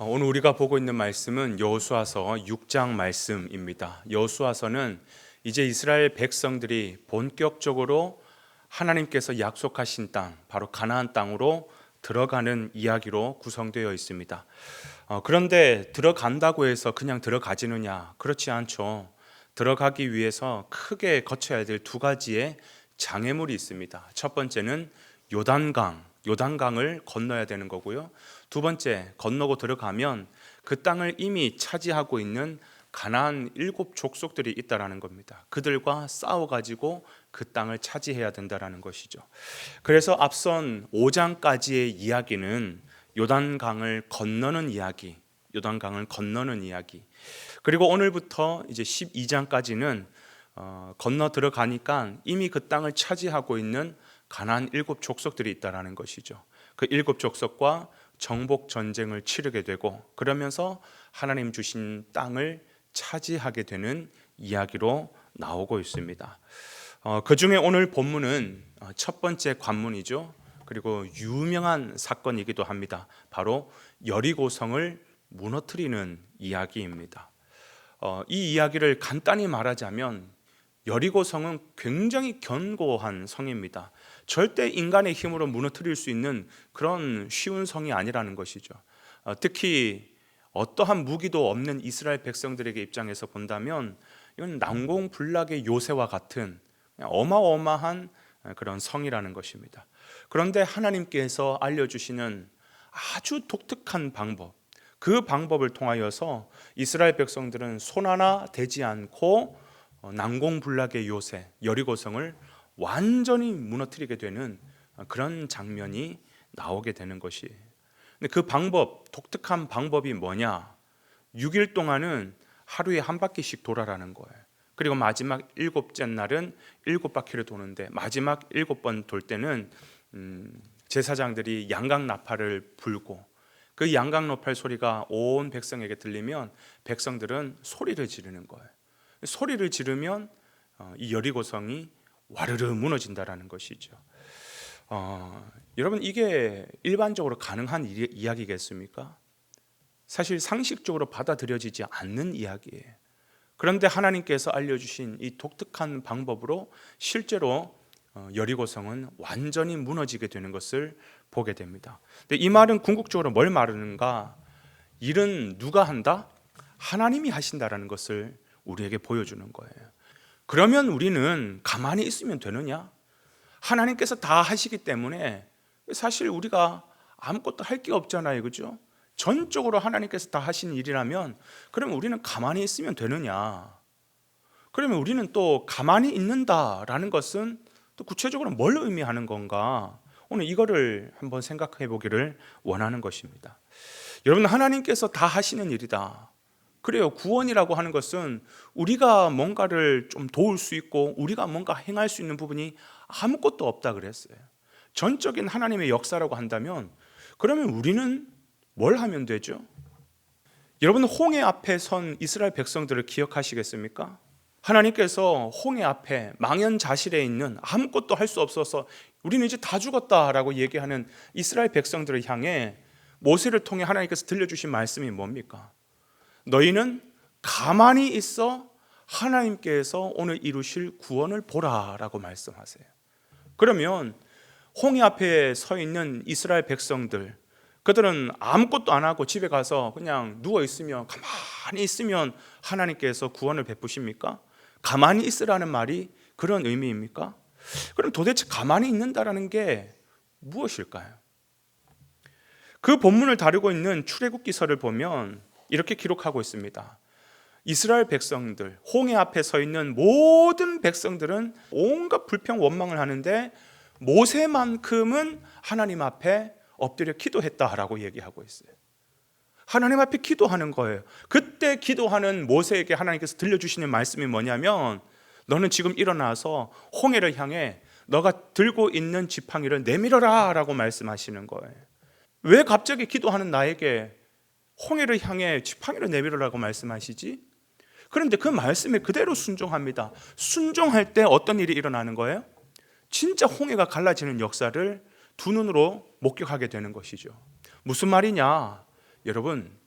오늘 우리가 보고 있는 말씀은 여호수아서 6장 말씀입니다. 여호수아서는 이제 이스라엘 백성들이 본격적으로 하나님께서 약속하신 땅, 바로 가나안 땅으로 들어가는 이야기로 구성되어 있습니다. 그런데 들어간다고 해서 그냥 들어가지느냐? 그렇지 않죠. 들어가기 위해서 크게 거쳐야 될 두 가지의 장애물이 있습니다. 첫 번째는 요단강을 건너야 되는 거고요. 두 번째, 건너고 들어가면 그 땅을 이미 차지하고 있는 가나안 7 족속들이 있다라는 겁니다. 그들과 싸워가지고 그 땅을 차지해야 된다라는 것이죠. 그래서 앞선 5장까지의 이야기는 요단강을 건너는 이야기, 그리고 오늘부터 이제 12장까지는 건너 들어가니까 이미 그 땅을 차지하고 있는 가나안 7 족속들이 있다라는 것이죠. 그 7 족속과 정복 전쟁을 치르게 되고 그러면서 하나님 주신 땅을 차지하게 되는 이야기로 나오고 있습니다. 그 중에 오늘 본문은 첫 번째 관문이죠. 그리고 유명한 사건이기도 합니다. 바로 여리고성을 무너뜨리는 이야기입니다. 이 이야기를 간단히 말하자면 여리고성은 굉장히 견고한 성입니다. 절대 인간의 힘으로 무너뜨릴 수 있는 그런 쉬운 성이 아니라는 것이죠. 특히 어떠한 무기도 없는 이스라엘 백성들에게 입장에서 본다면 이건 난공불락의 요새와 같은 어마어마한 그런 성이라는 것입니다. 그런데 하나님께서 알려주시는 아주 독특한 방법, 그 방법을 통하여서 이스라엘 백성들은 손 하나 대지 않고 난공불락의 요새 여리고성을 완전히 무너뜨리게 되는 그런 장면이 나오게 되는 것이. 근데 그 방법, 독특한 방법이 뭐냐? 6일 동안은 하루에 한 바퀴씩 돌아라는 거예요. 그리고 마지막 7째 날은 7바퀴를 도는데 마지막 7번 돌 때는 제사장들이 양각 나팔을 불고 그 양각 나팔 소리가 온 백성에게 들리면 백성들은 소리를 지르는 거예요. 소리를 지르면 이 여리고성이 와르르 무너진다라는 것이죠. 여러분, 이게 일반적으로 가능한 이야기겠습니까? 사실 상식적으로 받아들여지지 않는 이야기예요. 그런데 하나님께서 알려주신 이 독특한 방법으로 실제로 여리고성은 완전히 무너지게 되는 것을 보게 됩니다. 근데 이 말은 궁극적으로 뭘 말하는가? 일은 누가 한다? 하나님이 하신다라는 것을 우리에게 보여주는 거예요. 그러면 우리는 가만히 있으면 되느냐? 하나님께서 다 하시기 때문에 사실 우리가 아무것도 할 게 없잖아요, 그죠? 전적으로 하나님께서 다 하신 일이라면 그러면 우리는 가만히 있으면 되느냐? 그러면 우리는 또 가만히 있는다라는 것은 또 구체적으로 뭘 의미하는 건가? 오늘 이거를 한번 생각해 보기를 원하는 것입니다. 여러분, 하나님께서 다 하시는 일이다. 그래요. 구원이라고 하는 것은 우리가 뭔가를 좀 도울 수 있고 우리가 뭔가 행할 수 있는 부분이 아무것도 없다 그랬어요. 전적인 하나님의 역사라고 한다면 그러면 우리는 뭘 하면 되죠? 여러분, 홍해 앞에 선 이스라엘 백성들을 기억하시겠습니까? 하나님께서 홍해 앞에 망연자실해 있는 아무것도 할 수 없어서 우리는 이제 다 죽었다라고 얘기하는 이스라엘 백성들을 향해 모세를 통해 하나님께서 들려주신 말씀이 뭡니까? 너희는 가만히 있어 하나님께서 오늘 이루실 구원을 보라라고 말씀하세요. 그러면 홍해 앞에 서 있는 이스라엘 백성들, 그들은 아무것도 안 하고 집에 가서 그냥 누워 있으면, 가만히 있으면 하나님께서 구원을 베푸십니까? 가만히 있으라는 말이 그런 의미입니까? 그럼 도대체 가만히 있는다라는 게 무엇일까요? 그 본문을 다루고 있는 출애굽기서를 보면 이렇게 기록하고 있습니다. 이스라엘 백성들, 홍해 앞에 서 있는 모든 백성들은 온갖 불평 원망을 하는데 모세만큼은 하나님 앞에 엎드려 기도했다라고 얘기하고 있어요. 하나님 앞에 기도하는 거예요. 그때 기도하는 모세에게 하나님께서 들려주시는 말씀이 뭐냐면 너는 지금 일어나서 홍해를 향해 너가 들고 있는 지팡이를 내밀어라 라고 말씀하시는 거예요. 왜 갑자기 기도하는 나에게 홍해를 향해 지팡이를 내밀으라고 말씀하시지? 그런데 그 말씀에 그대로 순종합니다. 순종할 때 어떤 일이 일어나는 거예요? 진짜 홍해가 갈라지는 역사를 두 눈으로 목격하게 되는 것이죠. 무슨 말이냐? 여러분,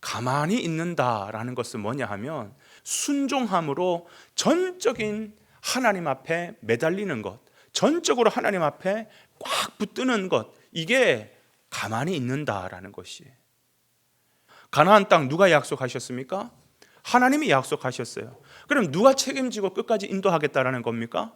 가만히 있는다라는 것은 뭐냐 하면 순종함으로 전적인 하나님 앞에 매달리는 것, 전적으로 하나님 앞에 꽉 붙드는 것, 이게 가만히 있는다라는 것이에요. 가나안 땅 누가 약속하셨습니까? 하나님이 약속하셨어요. 그럼 누가 책임지고 끝까지 인도하겠다라는 겁니까?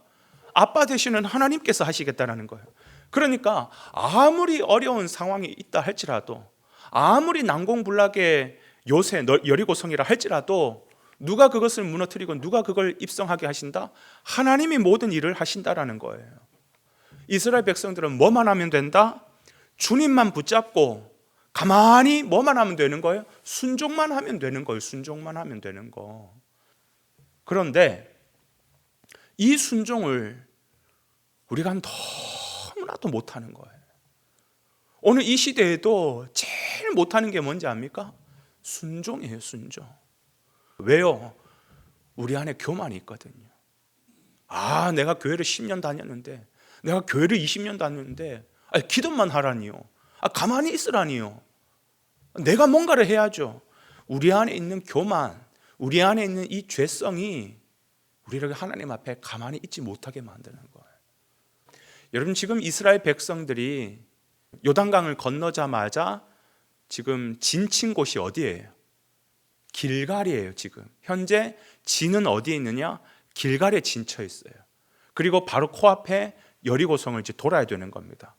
아빠 되시는 하나님께서 하시겠다라는 거예요. 그러니까 아무리 어려운 상황이 있다 할지라도, 아무리 난공불락의 요새 여리고성이라 할지라도 누가 그것을 무너뜨리고 누가 그걸 입성하게 하신다? 하나님이 모든 일을 하신다라는 거예요. 이스라엘 백성들은 뭐만 하면 된다? 주님만 붙잡고 가만히 뭐만 하면 되는 거예요? 순종만 하면 되는 거예요. 순종만 하면 되는 거. 그런데 이 순종을 우리가 너무나도 못하는 거예요. 오늘 이 시대에도 제일 못하는 게 뭔지 압니까? 순종이에요. 순종. 왜요? 우리 안에 교만이 있거든요. 내가 교회를 10년 다녔는데, 내가 교회를 20년 다녔는데, 기도만 하라니요. 가만히 있으라니요. 내가 뭔가를 해야죠. 우리 안에 있는 교만, 우리 안에 있는 이 죄성이 우리를 하나님 앞에 가만히 있지 못하게 만드는 거예요. 여러분, 지금 이스라엘 백성들이 요단강을 건너자마자 지금 진친 곳이 어디예요? 길갈이에요. 지금 현재 진은 어디에 있느냐? 길갈에 진쳐 있어요. 그리고 바로 코앞에 여리고성을 이제 돌아야 되는 겁니다.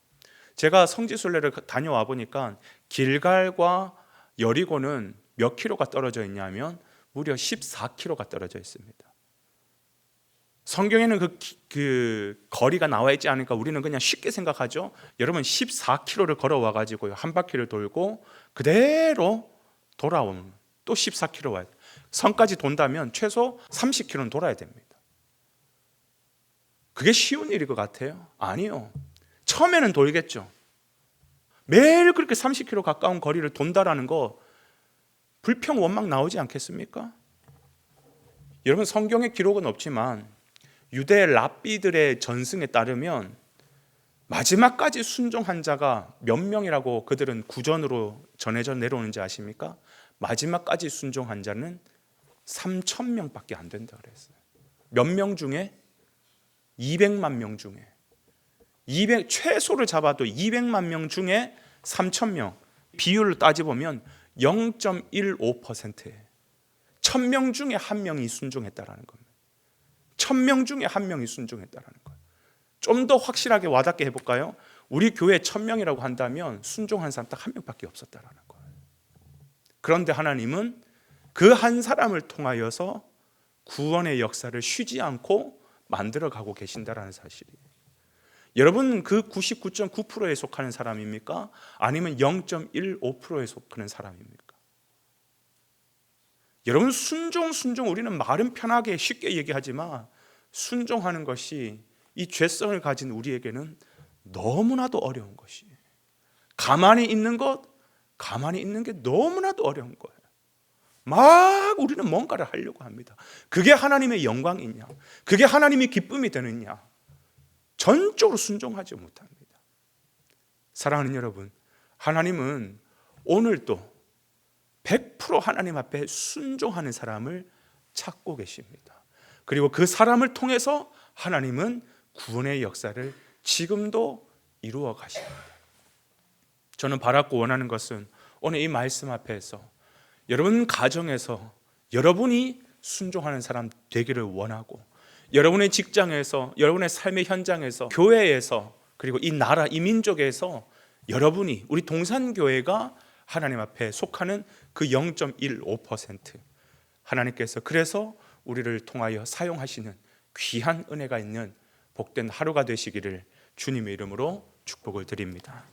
제가 성지순례를 다녀와 보니까 길갈과 여리고는 몇 킬로가 떨어져 있냐면 무려 14킬로가 떨어져 있습니다. 성경에는 그 거리가 나와 있지 않으니까 우리는 그냥 쉽게 생각하죠. 여러분 14킬로를 걸어와 가지고요, 한 바퀴를 돌고 그대로 돌아오면 또 14킬로 와요. 성까지 돈다면 최소 30킬로는 돌아야 됩니다. 그게 쉬운 일일 것 같아요? 아니요. 처음에는 돌겠죠. 매일 그렇게 30킬로 가까운 거리를 돈다라는 거 불평 원망 나오지 않겠습니까? 여러분, 성경에 기록은 없지만 유대 랍비들의 전승에 따르면 마지막까지 순종한 자가 몇 명이라고 그들은 구전으로 전해져 내려오는지 아십니까? 마지막까지 순종한 자는 3,000명밖에 안 된다 그랬어요. 몇 명 중에? 200만 명 중에. 최소를 잡아도 200만 명 중에 3,000명. 비율을 따져보면 0.15%예요. 1,000명 중에 한 명이 순종했다라는 겁니다. 1,000명 중에 한 명이 순종했다라는 거예요. 좀 더 확실하게 와닿게 해볼까요? 우리 교회 1,000명이라고 한다면 순종한 사람 딱 한 명밖에 없었다라는 거예요. 그런데 하나님은 그 한 사람을 통하여서 구원의 역사를 쉬지 않고 만들어가고 계신다라는 사실이에요. 여러분, 그 99.9%에 속하는 사람입니까? 아니면 0.15%에 속하는 사람입니까? 여러분, 순종 우리는 말은 편하게 쉽게 얘기하지만 순종하는 것이 이 죄성을 가진 우리에게는 너무나도 어려운 것이에요. 가만히 있는 게 너무나도 어려운 거예요. 막 우리는 뭔가를 하려고 합니다. 그게 하나님의 영광이냐? 그게 하나님의 기쁨이 되느냐? 전적으로 순종하지 못합니다. 사랑하는 여러분, 하나님은 오늘도 100% 하나님 앞에 순종하는 사람을 찾고 계십니다. 그리고 그 사람을 통해서 하나님은 구원의 역사를 지금도 이루어 가십니다. 저는 바라고 원하는 것은 오늘 이 말씀 앞에서 여러분 가정에서 여러분이 순종하는 사람 되기를 원하고, 여러분의 직장에서, 여러분의 삶의 현장에서, 교회에서, 그리고 이 나라, 이 민족에서 여러분이, 우리 동산교회가 하나님 앞에 속하는 그 0.15%, 하나님께서 그래서 우리를 통하여 사용하시는 귀한 은혜가 있는 복된 하루가 되시기를 주님의 이름으로 축복을 드립니다.